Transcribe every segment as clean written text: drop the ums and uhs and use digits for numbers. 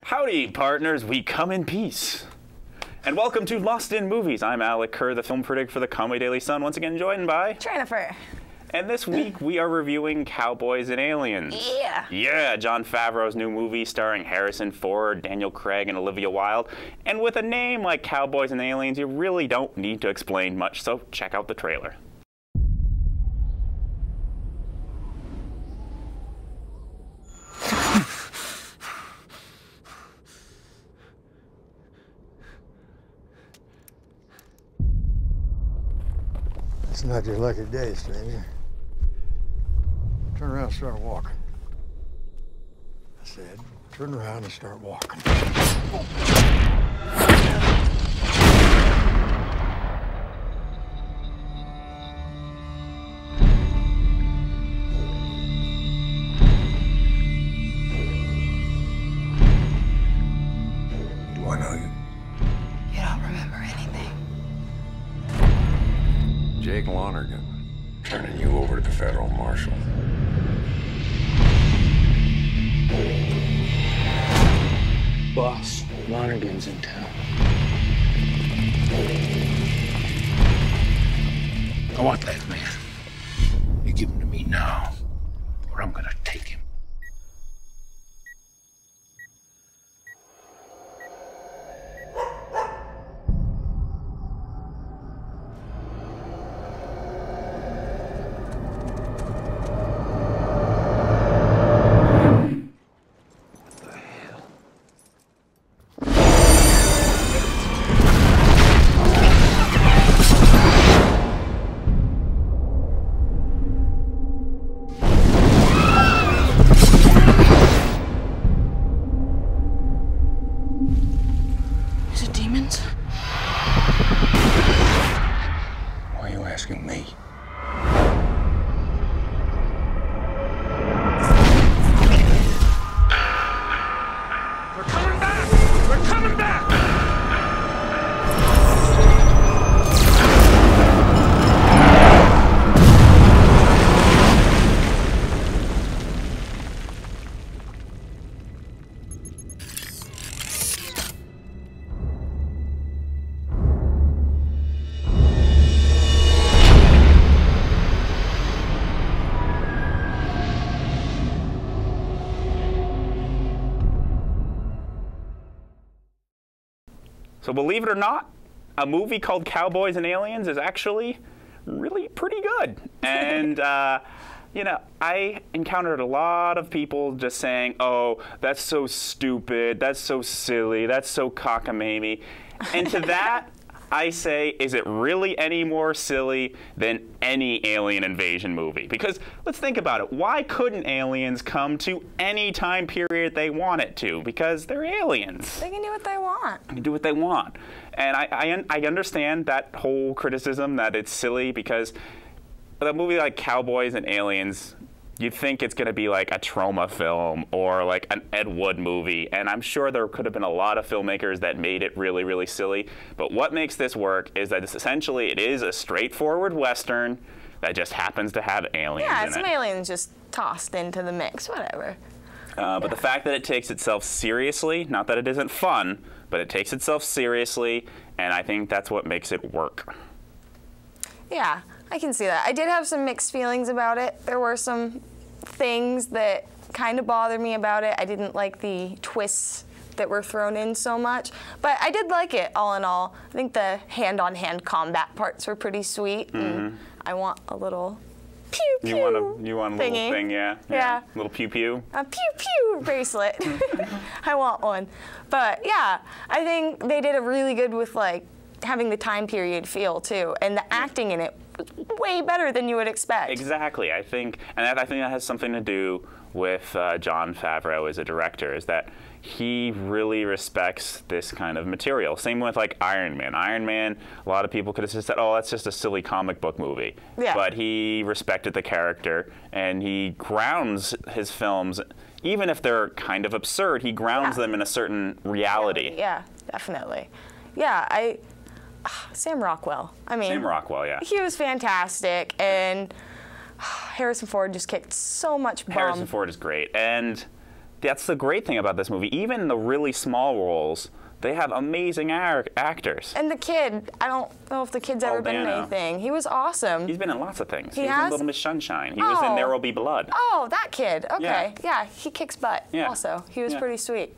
Howdy, partners. We come in peace. And welcome to Lost in Movies. I'm Alec Kerr, the film critic for the Conway Daily Sun, once again joined by Tranifer. And this week we are reviewing Cowboys and Aliens. Yeah. Yeah, Jon Favreau's new movie starring Harrison Ford, Daniel Craig, and Olivia Wilde. And with a name like Cowboys and Aliens, you really don't need to explain much, so check out the trailer. It's not your lucky day, stranger. Turn around and start walking. I said, turn around and start walking. Do I know you? You don't remember anything. Jake Lonergan, turning you over to the federal marshal. Boss, Lonergan's in town. I want that man. You give him to me now, or I'm gonna take him. Is it demons? Why are you asking me? We're coming back! We're coming back! So believe it or not, a movie called Cowboys and Aliens is actually really pretty good. And, you know, I encountered a lot of people just saying, oh, that's so stupid, that's so silly, that's so cockamamie. And to that, I say, is it really any more silly than any alien invasion movie? Because let's think about it. Why couldn't aliens come to any time period they want it to? Because they're aliens. They can do what they want. They can do what they want. And I understand that whole criticism that it's silly because a movie like Cowboys and Aliens, you'd think it's going to be like a trauma film or like an Ed Wood movie, and I'm sure there could have been a lot of filmmakers that made it really, really silly. But what makes this work is that it is a straightforward Western that just happens to have aliens in it. Yeah, some aliens just tossed into the mix, whatever. But the fact that it takes itself seriously, not that it isn't fun, but it takes itself seriously, and I think that's what makes it work. Yeah, I can see that. I did have some mixed feelings about it. There were some things that kind of bothered me about it. I didn't like the twists that were thrown in so much, but I did like it all in all. I think the hand-on-hand combat parts were pretty sweet, and I want a little pew-pew You want a little thing, yeah? Yeah. A little pew-pew? A pew-pew bracelet. I want one. But yeah, I think they did a really good with like having the time period feel too, and the acting in it was way better than you would expect. Exactly. I think that has something to do with Jon Favreau as a director, is that he really respects this kind of material. Same with like Iron Man. Iron Man, a lot of people could have just said, oh, that's just a silly comic book movie. Yeah. But he respected the character, and he grounds his films, even if they're kind of absurd, he grounds them in a certain reality. Yeah, definitely. Yeah, Sam Rockwell. I mean, Sam Rockwell, yeah. He was fantastic, and Harrison Ford just kicked so much bum. Harrison Ford is great, and that's the great thing about this movie. Even in the really small roles, they have amazing actors. And the kid, I don't know if the kid's ever been in anything. He was awesome. He's been in lots of things. He was has? in Little Miss Sunshine. He was in There Will Be Blood. Oh, that kid. Okay. Yeah, he kicks butt also. He was pretty sweet.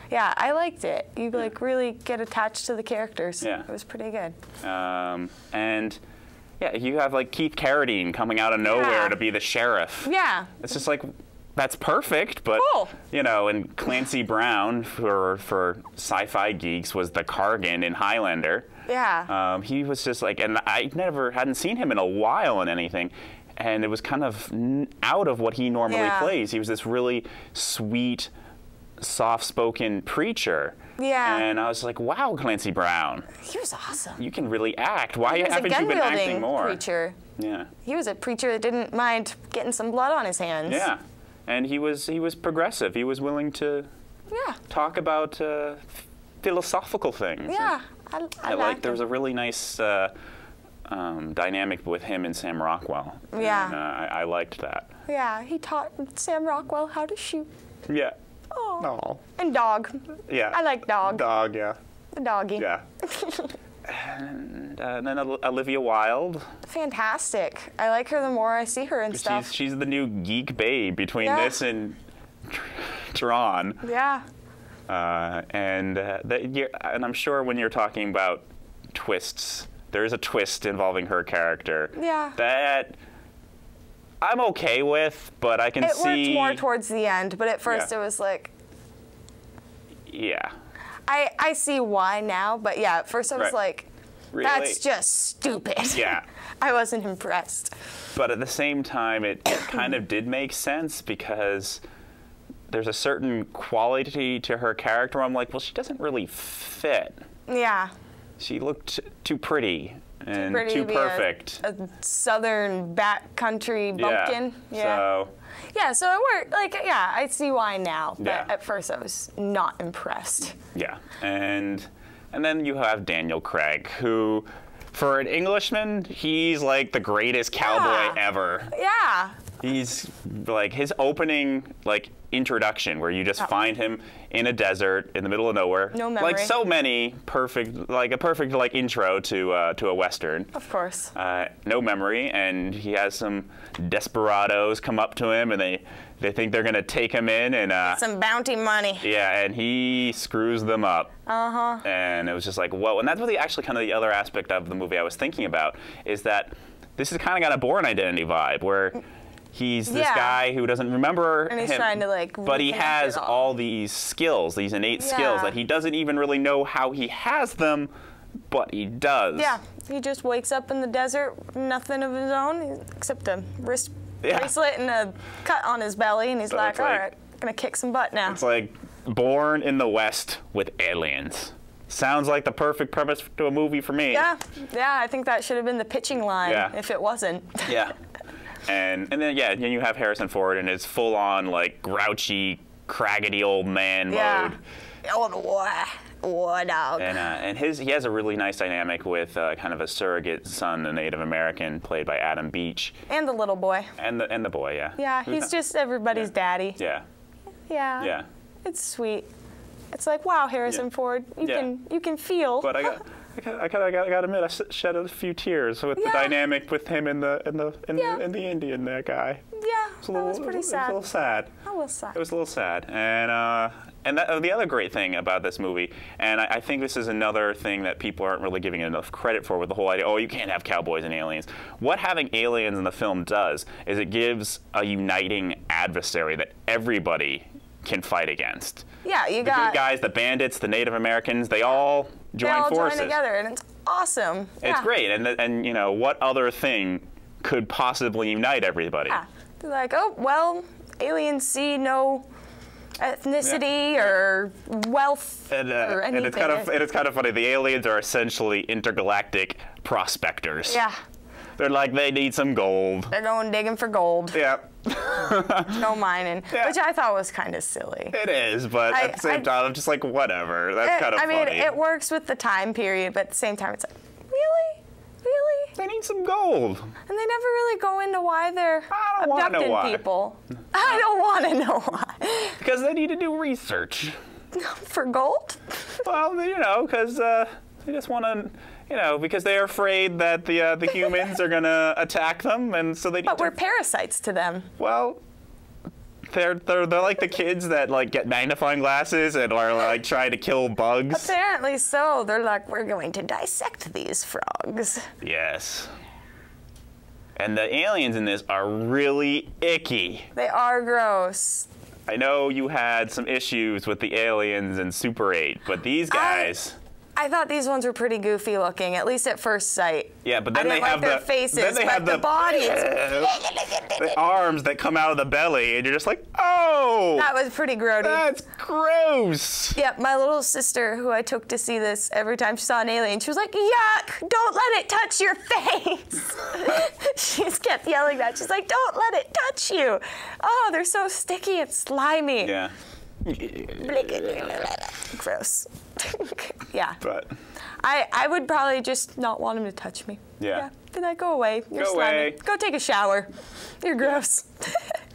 Yeah, I liked it. You like really get attached to the characters. Yeah. It was pretty good. And yeah, you have like Keith Carradine coming out of nowhere to be the sheriff. Yeah. It's just like, that's perfect, but you know, and Clancy Brown for sci-fi geeks was the Kargan in Highlander. Yeah. He was just like, and I hadn't seen him in a while in anything, and it was kind of out of what he normally plays. He was this really sweet, soft-spoken preacher. Yeah. And I was like, wow, Clancy Brown. He was awesome. You can really act. Why haven't you been acting more? Preacher. Yeah. He was a preacher that didn't mind getting some blood on his hands. Yeah. And he was progressive. He was willing to talk about philosophical things. Yeah, I like there was a really nice dynamic with him and Sam Rockwell. Yeah. And, I liked that. Yeah, he taught Sam Rockwell how to shoot. Yeah. Oh. No. And Dog. Yeah. I like Dog. Dog, yeah. The doggy. Yeah. And then Olivia Wilde. Fantastic. I like her the more I see her and stuff. She's the new geek babe between this and Tron. Yeah. And I'm sure when you're talking about twists, there is a twist involving her character. Yeah. That I'm okay with, but I can see... It worked more towards the end, but at first it was like... Yeah. I see why now, but yeah, at first I was like, really? That's just stupid. Yeah. I wasn't impressed. But at the same time, it kind of did make sense because there's a certain quality to her character where I'm like, well, she doesn't really fit. Yeah. She looked too pretty and too to perfect. Be a southern backcountry bumpkin. Yeah. So it worked. Like, yeah, I see why now. But at first I was not impressed. Yeah. And then you have Daniel Craig, who, for an Englishman, he's like the greatest cowboy ever. Yeah. He's like his opening introduction where you just find him in a desert in the middle of nowhere. No memory. Like so many perfect intro to a Western. Of course. No memory, and he has some desperados come up to him and they think they're gonna take him in and some bounty money. Yeah, and he screws them up. And it was just like, whoa. And that's really actually kind of the other aspect of the movie I was thinking about, is that this has kind of got a Bourne Identity vibe where he's this guy who doesn't remember and he's him, trying to but he has all these skills, these innate skills that he doesn't even really know how he has them, but he does. Yeah, he just wakes up in the desert, nothing of his own except a wrist bracelet and a cut on his belly, and he's like, all right, gonna kick some butt now. It's like Born in the West with aliens. Sounds like the perfect premise to a movie for me. Yeah, I think that should have been the pitching line if it wasn't. Yeah. And then you have Harrison Ford in his full-on grouchy, craggedy old man mode. Oh, dog. And he has a really nice dynamic with kind of a surrogate son, a Native American, played by Adam Beach. And the little boy. And the boy, yeah. Yeah, he's just everybody's daddy. Yeah. Yeah. Yeah. It's sweet. It's like, wow, Harrison Ford, you can feel. But I gotta admit, I shed a few tears with the dynamic with him and the Indian guy. Yeah, that was pretty sad. It was a little sad. That was sad. It was a little sad. And the other great thing about this movie, and I think this is another thing that people aren't really giving enough credit for with the whole idea, you can't have cowboys and aliens. What having aliens in the film does is it gives a uniting adversary that everybody can fight against. Yeah, you got the good guys, the bandits, the Native Americans, they all join forces. Join together, and it's awesome. It's great, and you know, what other thing could possibly unite everybody? Yeah, they're like, oh, well, aliens see no ethnicity or wealth or anything. And it's kind of funny. The aliens are essentially intergalactic prospectors. Yeah. They're like, they need some gold. They're going digging for gold. Yeah. No mining, which I thought was kind of silly. It is, but at the same time, I'm just like, whatever. That's kind of funny. I mean, it works with the time period, but at the same time, it's like, really? Really? They need some gold. And they never really go into why they're I don't wanna know abducting why. people. I don't want to know why. Because they need to do research. For gold? Well, you know, because they just want to, you know, because they're afraid that the humans are going to attack them, and so they need But to... we're parasites to them. Well, they're like the kids that like get magnifying glasses and are like trying to kill bugs. Apparently so. They're like, we're going to dissect these frogs. Yes. And the aliens in this are really icky. They are gross. I know you had some issues with the aliens in Super 8, but these guys... I thought these ones were pretty goofy looking, at least at first sight. Yeah, but then I they didn't have like their the faces, then they but have the bodies. the arms that come out of the belly, and you're just like, oh, That was pretty grody. that's gross. Yep, my little sister, who I took to see this, every time she saw an alien, she was like, yuck, don't let it touch your face. She just kept yelling that. She's like, don't let it touch you. Oh, they're so sticky and slimy. Yeah, Gross. Yeah. but I would probably just not want him to touch me. Yeah. Be like, go away. You're Go slimy. away. Go take a shower. You're gross.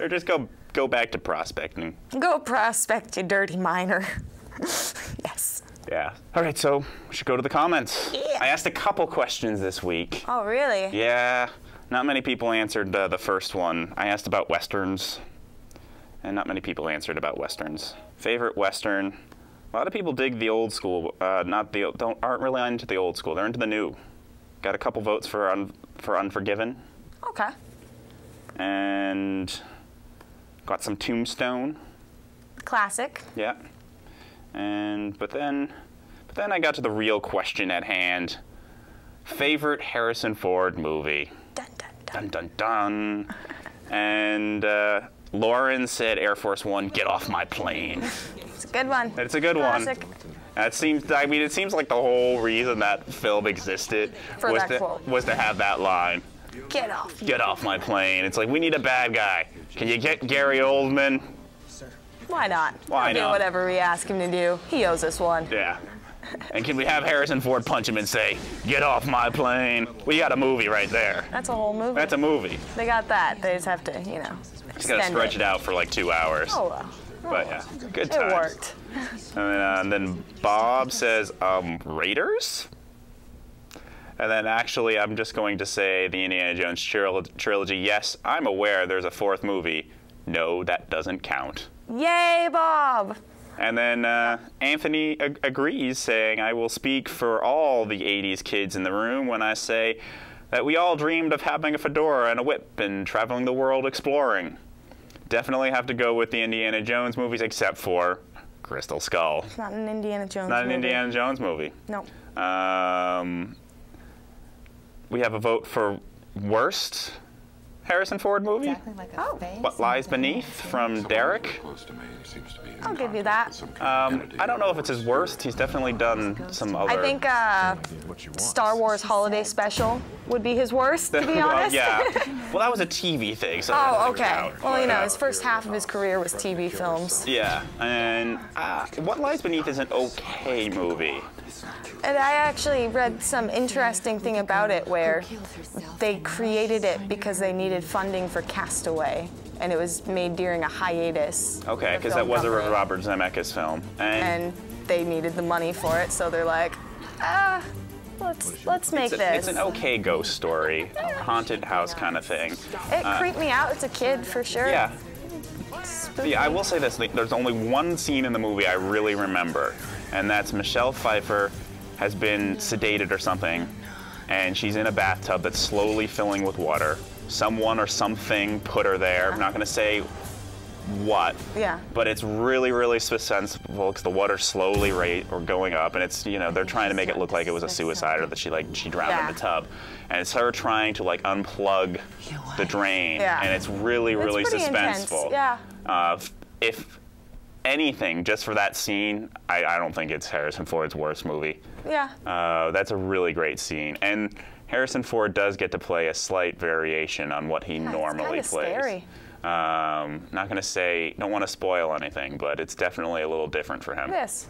or just go back to prospecting. Go prospect, you dirty miner. Yes. Yeah. All right, so we should go to the comments. Yeah. I asked a couple questions this week. Oh, really? Yeah, not many people answered the first one. I asked about Westerns, and not many people answered about Westerns. Favorite Western? A lot of people dig the old school. Aren't really into the old school. They're into the new. Got a couple votes for Unforgiven, Okay. and got some Tombstone. Classic. Yeah, but then I got to the real question at hand. Favorite Harrison Ford movie? Dun, dun, dun. Dun dun dun. And Lauren said Air Force One, get off my plane. It's a good one. It's a good Classic. one. It seems like the whole reason that film existed For that quote. was to have that line. Get off. Get off my plane. It's like, we need a bad guy. Can you get Gary Oldman? Why not? Why He'll not? do whatever we ask him to do. He owes us one. Yeah. And can we have Harrison Ford punch him and say, get off my plane? We got a movie right there. That's a whole movie. That's a movie. They got that. They just have to, you know, Just gotta extend stretch it out for like 2 hours. Oh, well. But yeah, good It times. worked. And then Bob says, Raiders? And then actually, I'm just going to say the Indiana Jones trilogy. Yes, I'm aware there's a fourth movie. No, that doesn't count. Yay, Bob. And then Anthony agrees, saying, I will speak for all the 80s kids in the room when I say that we all dreamed of having a fedora and a whip and traveling the world exploring. Definitely have to go with the Indiana Jones movies, except for Crystal Skull. It's not an Indiana Jones Not an movie. Indiana Jones movie. No. We have a vote for worst Harrison Ford movie. Oh. What Lies Beneath from Derek. I'll give you that. I don't know if it's his worst. He's definitely done some other. I think Star Wars Holiday Special would be his worst, to be Well, honest. yeah. Well, that was a TV thing. So that Oh, doesn't okay. count. Well, you know, But, his first half of his career was TV films. Yeah, and What Lies Beneath is an okay movie. And I actually read some interesting thing about it where they created it because they needed funding for Castaway. And it was made during a hiatus. Okay, the because that film was a company. Robert Zemeckis film. And they needed the money for it, so they're like, let's make this. It's an okay ghost story, haunted house kind of thing. It creeped me out as a kid, for sure. Yeah. Spooky. Yeah, I will say this. There's only one scene in the movie I really remember, and that's Michelle Pfeiffer has been sedated or something, and she's in a bathtub that's slowly filling with water. Someone or something put her there. I'm not going to say what. Yeah. But it's really, really suspenseful because the water's slowly going up, and it's, you know, they're trying to make it look like it was a suicide or that she drowned in the tub, and it's her trying to like unplug the drain, and it's really, really pretty suspenseful. intense. Yeah. If anything, just for that scene, I don't think it's Harrison Ford's worst movie. Yeah. That's a really great scene, and Harrison Ford does get to play a slight variation on what he normally it's plays. kinda scary. Not going to say, don't want to spoil anything, but it's definitely a little different for him. This.